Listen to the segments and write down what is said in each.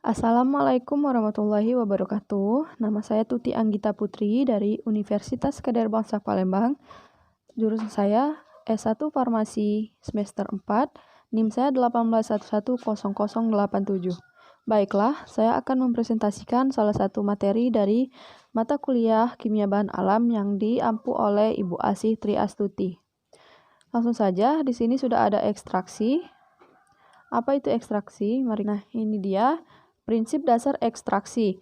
Assalamualaikum warahmatullahi wabarakatuh. Nama saya Tuti Anggita Putri dari Universitas Kadar Bangsa Palembang. Jurusan saya S1 Farmasi semester 4, NIM saya 181100087. Baiklah, saya akan mempresentasikan salah satu materi dari mata kuliah Kimia Bahan Alam yang diampu oleh Ibu Asih Tri Astuti. Langsung saja, di sini sudah ada ekstraksi. Apa itu ekstraksi? Mari. Nah, ini dia prinsip dasar ekstraksi.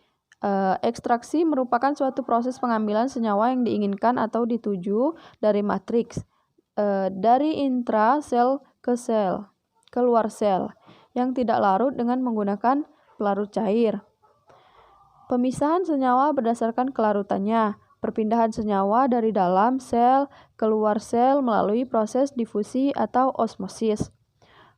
Ekstraksi merupakan suatu proses pengambilan senyawa yang diinginkan atau dituju dari matriks, dari intrasel ke sel, keluar sel, yang tidak larut dengan menggunakan pelarut cair. Pemisahan senyawa berdasarkan kelarutannya, perpindahan senyawa dari dalam sel keluar sel melalui proses difusi atau osmosis.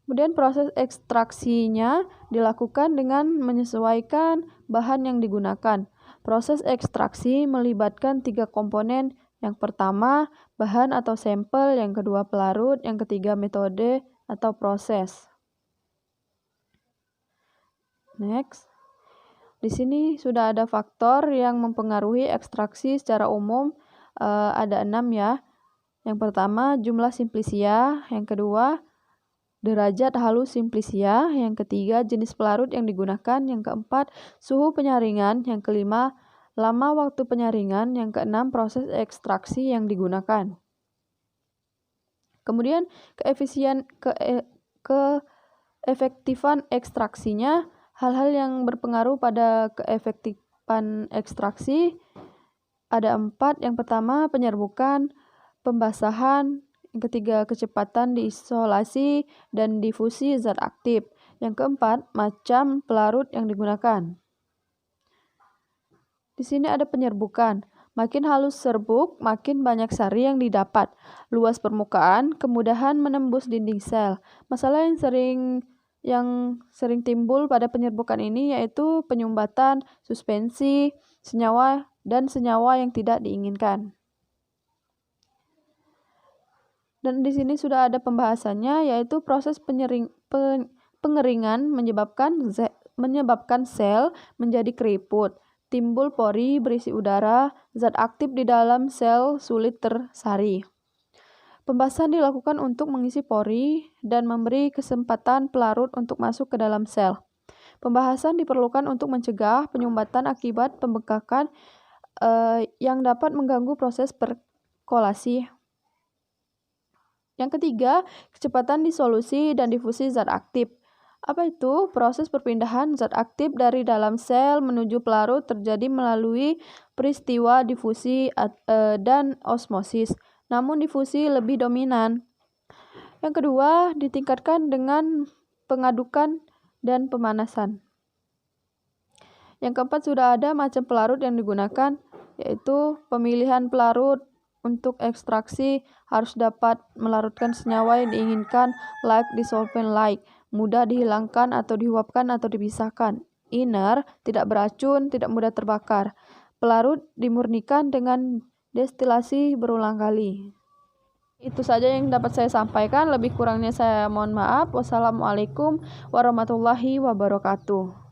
Kemudian proses ekstraksinya dilakukan dengan menyesuaikan bahan yang digunakan. Proses ekstraksi melibatkan 3 komponen. Yang pertama, bahan atau sampel, yang kedua pelarut, yang ketiga metode atau proses. Next. Di sini sudah ada faktor yang mempengaruhi ekstraksi secara umum, ada 6 ya. Yang pertama, jumlah simplisia, yang kedua derajat halus simplisia, yang ketiga jenis pelarut yang digunakan, yang keempat suhu penyaringan, yang kelima lama waktu penyaringan, yang keenam proses ekstraksi yang digunakan. Kemudian keefektifan ekstraksinya, hal-hal yang berpengaruh pada keefektifan ekstraksi ada 4. Yang pertama penyerbukan, pembasahan, yang ketiga, kecepatan diisolasi dan difusi zat aktif. Yang keempat, macam pelarut yang digunakan. Di sini ada penyerbukan. Makin halus serbuk, makin banyak sari yang didapat. Luas permukaan, kemudahan menembus dinding sel. Masalah yang sering timbul pada penyerbukan ini yaitu penyumbatan, suspensi, senyawa, dan senyawa yang tidak diinginkan. Dan di sini sudah ada pembahasannya, yaitu proses pengeringan menyebabkan sel menjadi keriput, timbul pori berisi udara, zat aktif di dalam sel sulit tersari. Pembasahan dilakukan untuk mengisi pori dan memberi kesempatan pelarut untuk masuk ke dalam sel. Pembahasan diperlukan untuk mencegah penyumbatan akibat pembengkakan yang dapat mengganggu proses perkolasi. Yang ketiga, kecepatan disolusi dan difusi zat aktif. Apa itu? Proses perpindahan zat aktif dari dalam sel menuju pelarut terjadi melalui peristiwa difusi dan osmosis, namun difusi lebih dominan. Yang kedua, ditingkatkan dengan pengadukan dan pemanasan. Yang keempat, sudah ada macam pelarut yang digunakan, yaitu pemilihan pelarut untuk ekstraksi harus dapat melarutkan senyawa yang diinginkan, like disolvent like, mudah dihilangkan atau diuapkan atau dipisahkan. Inner, tidak beracun, tidak mudah terbakar. Pelarut dimurnikan dengan destilasi berulang kali. Itu saja yang dapat saya sampaikan, lebih kurangnya saya mohon maaf. Wassalamualaikum warahmatullahi wabarakatuh.